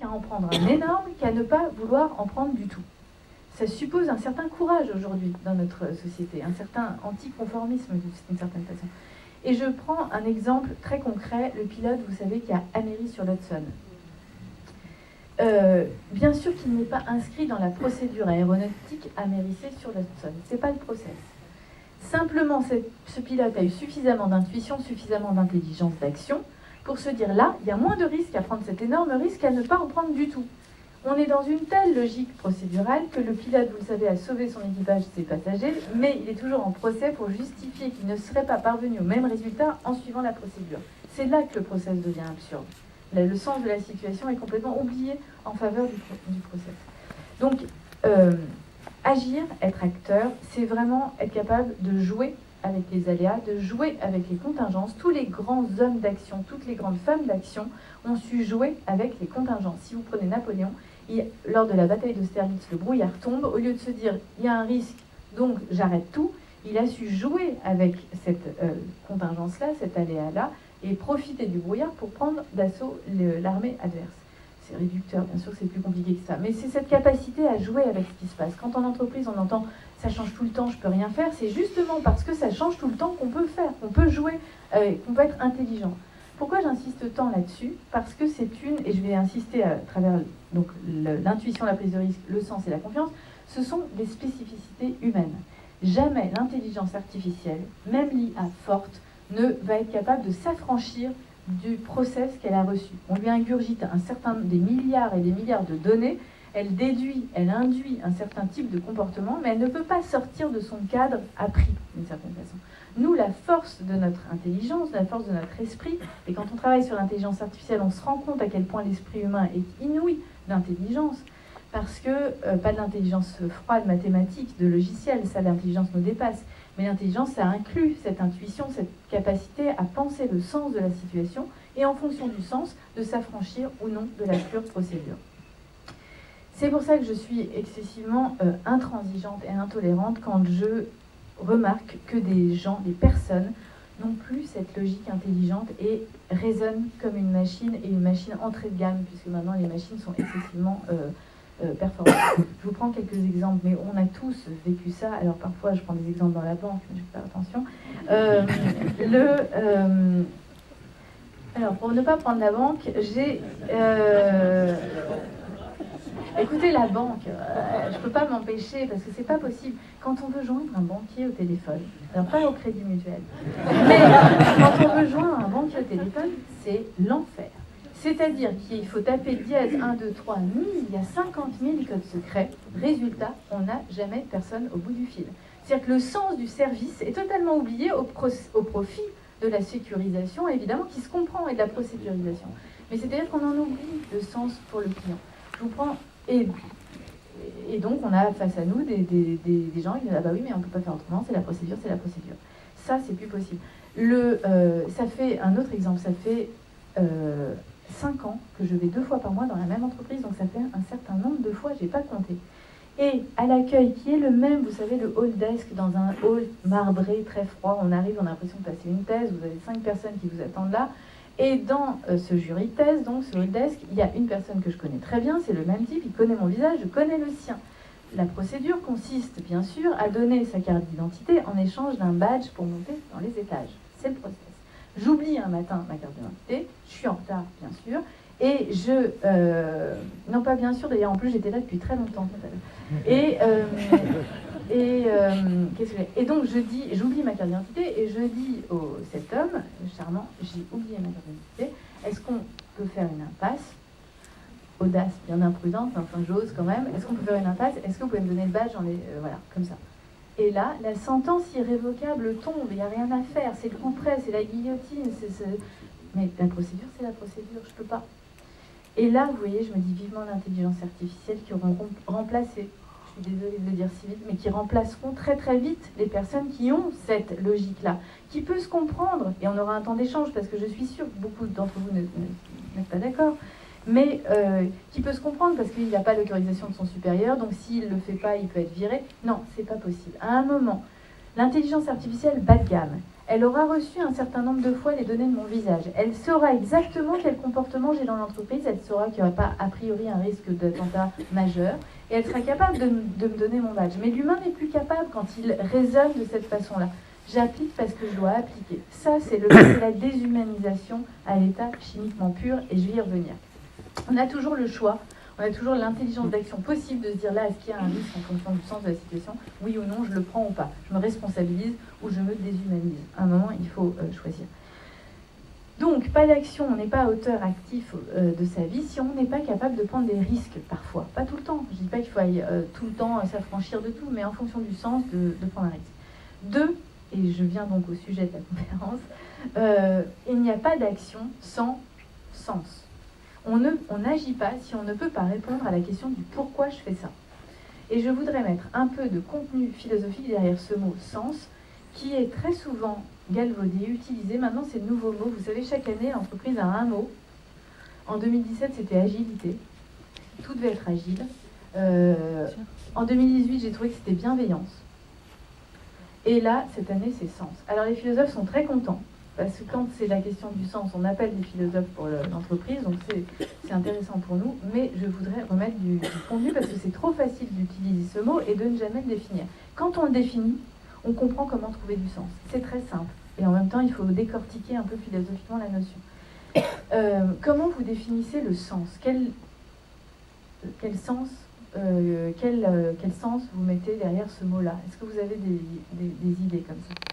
à en prendre un énorme qu'à ne pas vouloir en prendre du tout. Ça suppose un certain courage aujourd'hui dans notre société, un certain anticonformisme d'une certaine façon. Et je prends un exemple très concret, le pilote, vous savez, qui a Améry sur l'Hudson. Bien sûr qu'il n'est pas inscrit dans la procédure aéronautique Amérissé sur l'Hudson. Ce n'est pas le process. Simplement, ce pilote a eu suffisamment d'intuition, suffisamment d'intelligence d'action pour se dire là, il y a moins de risques à prendre cet énorme risque qu'à ne pas en prendre du tout. On est dans une telle logique procédurale que le pilote, vous le savez, a sauvé son équipage et ses passagers, mais il est toujours en procès pour justifier qu'il ne serait pas parvenu au même résultat en suivant la procédure. C'est là que le process devient absurde. Là, le sens de la situation est complètement oublié en faveur du process. Donc, agir, être acteur, c'est vraiment être capable de jouer avec les aléas, de jouer avec les contingences. Tous les grands hommes d'action, toutes les grandes femmes d'action ont su jouer avec les contingences. Si vous prenez Napoléon, lors de la bataille d'Austerlitz, le brouillard tombe. Au lieu de se dire il y a un risque, donc j'arrête tout, il a su jouer avec cette contingence-là, cet aléa-là, et profiter du brouillard pour prendre d'assaut l'armée adverse. C'est réducteur, bien sûr, c'est plus compliqué que ça. Mais c'est cette capacité à jouer avec ce qui se passe. Quand en entreprise, on entend « ça change tout le temps, je peux rien faire », c'est justement parce que ça change tout le temps qu'on peut faire, qu'on peut jouer, qu'on peut être intelligent. Pourquoi j'insiste tant là-dessus? Parce que c'est et je vais insister à travers l'intuition, la prise de risque, le sens et la confiance, ce sont des spécificités humaines. Jamais l'intelligence artificielle, même l'IA forte, ne va être capable de s'affranchir du process qu'elle a reçu. On lui ingurgite des milliards et des milliards de données, elle déduit, elle induit un certain type de comportement, mais elle ne peut pas sortir de son cadre appris, d'une certaine façon. Nous, la force de notre intelligence, la force de notre esprit, et quand on travaille sur l'intelligence artificielle, on se rend compte à quel point l'esprit humain est inouï d'intelligence, parce que, pas de l'intelligence froide, mathématique, de logiciel, ça l'intelligence nous dépasse, mais l'intelligence, ça inclut cette intuition, cette capacité à penser le sens de la situation, et en fonction du sens, de s'affranchir ou non de la pure procédure. C'est pour ça que je suis excessivement intransigeante et intolérante quand je remarque que des personnes, n'ont plus cette logique intelligente et raisonnent comme une machine, et une machine entrée de gamme, puisque maintenant les machines sont excessivement performantes. Je vous prends quelques exemples, mais on a tous vécu ça. Alors parfois, je prends des exemples dans la banque, mais je fais attention. Alors, pour ne pas prendre la banque, j'ai... Écoutez, la banque, je ne peux pas m'empêcher, parce que c'est pas possible. Quand on veut joindre un banquier au téléphone, alors pas au Crédit Mutuel, mais quand on veut joindre un banquier au téléphone, c'est l'enfer. C'est-à-dire qu'il faut taper dièse 1, 2, 3, 1000, il y a 50 000 codes secrets. Résultat, on n'a jamais personne au bout du fil. C'est-à-dire que le sens du service est totalement oublié au profit de la sécurisation, évidemment, qui se comprend, et de la procédurisation. Mais c'est-à-dire qu'on en oublie le sens pour le client. Je vous prends... Et donc, on a face à nous des gens qui disent « Ah bah oui, mais on ne peut pas faire autrement, c'est la procédure, c'est la procédure. » Ça, c'est plus possible. Ça fait un autre exemple, ça fait 5 ans que je vais 2 fois par mois dans la même entreprise, donc ça fait un certain nombre de fois, je n'ai pas compté. Et à l'accueil, qui est le même, vous savez, le hall desk, dans un hall marbré, très froid, on arrive, on a l'impression de passer une thèse, vous avez 5 personnes qui vous attendent là, et dans ce jury de thèse, donc ce hall desk, il y a une personne que je connais très bien, c'est le même type, il connaît mon visage, je connais le sien. La procédure consiste, bien sûr, à donner sa carte d'identité en échange d'un badge pour monter dans les étages. C'est le process. J'oublie un matin ma carte d'identité, je suis en retard, bien sûr, et non pas bien sûr, d'ailleurs, en plus j'étais là depuis très longtemps. Et donc j'oublie ma carte d'identité et je dis à cet homme charmant, j'ai oublié ma carte d'identité, est-ce qu'on peut faire une impasse? Audace, bien imprudente, mais enfin j'ose quand même. Est-ce qu'on peut faire une impasse? Est-ce que vous pouvez me donner le badge? Voilà, comme ça. Et là, la sentence irrévocable tombe, il n'y a rien à faire, c'est le coup près, c'est la guillotine, mais la procédure, c'est la procédure, je ne peux pas. Et là, vous voyez, je me dis vivement l'intelligence artificielle qui auront remplacé, je suis désolée de le dire si vite, mais qui remplaceront très très vite les personnes qui ont cette logique-là, qui peut se comprendre, et on aura un temps d'échange, parce que je suis sûre que beaucoup d'entre vous n'êtes pas d'accord, mais qui peut se comprendre parce qu'il n'a pas l'autorisation de son supérieur, donc s'il ne le fait pas, il peut être viré. Non, c'est pas possible. À un moment, L'intelligence artificielle bas de gamme, elle aura reçu un certain nombre de fois les données de mon visage. Elle saura exactement quel comportement j'ai dans l'entreprise, elle saura qu'il n'y aura pas a priori un risque d'attentat majeur, et elle sera capable de me donner mon badge. Mais l'humain n'est plus capable quand il raisonne de cette façon-là. J'applique parce que je dois appliquer. Ça, c'est la déshumanisation à l'état chimiquement pur, et je vais y revenir. On a toujours le choix, on a toujours l'intelligence d'action possible de se dire là, est-ce qu'il y a un risque en fonction du sens de la situation? Oui ou non, je le prends ou pas. Je me responsabilise ou je me déshumanise. À un moment, il faut choisir. Donc, pas d'action, on n'est pas auteur actif de sa vie si on n'est pas capable de prendre des risques parfois. Pas tout le temps. Je ne dis pas qu'il faut aller tout le temps s'affranchir de tout, mais en fonction du sens, de prendre un risque. 2, et je viens donc au sujet de la conférence, il n'y a pas d'action sans sens. On n'agit pas si on ne peut pas répondre à la question du pourquoi je fais ça. Et je voudrais mettre un peu de contenu philosophique derrière ce mot sens, qui est très souvent galvaudé, utilisé. Maintenant, c'est le nouveau mot. Vous savez, chaque année, l'entreprise a un mot. En 2017, c'était agilité. Tout devait être agile. En 2018, j'ai trouvé que c'était bienveillance. Et là, cette année, c'est sens. Alors, les philosophes sont très contents. Parce que quand c'est la question du sens, on appelle des philosophes pour l'entreprise, donc c'est intéressant pour nous, mais je voudrais remettre du contenu parce que c'est trop facile d'utiliser ce mot et de ne jamais le définir. Quand on le définit, on comprend comment trouver du sens. C'est très simple. Et en même temps, il faut décortiquer un peu philosophiquement la notion. Comment vous définissez le sens? Quel sens vous mettez derrière ce mot-là? Est-ce que vous avez des idées comme ça?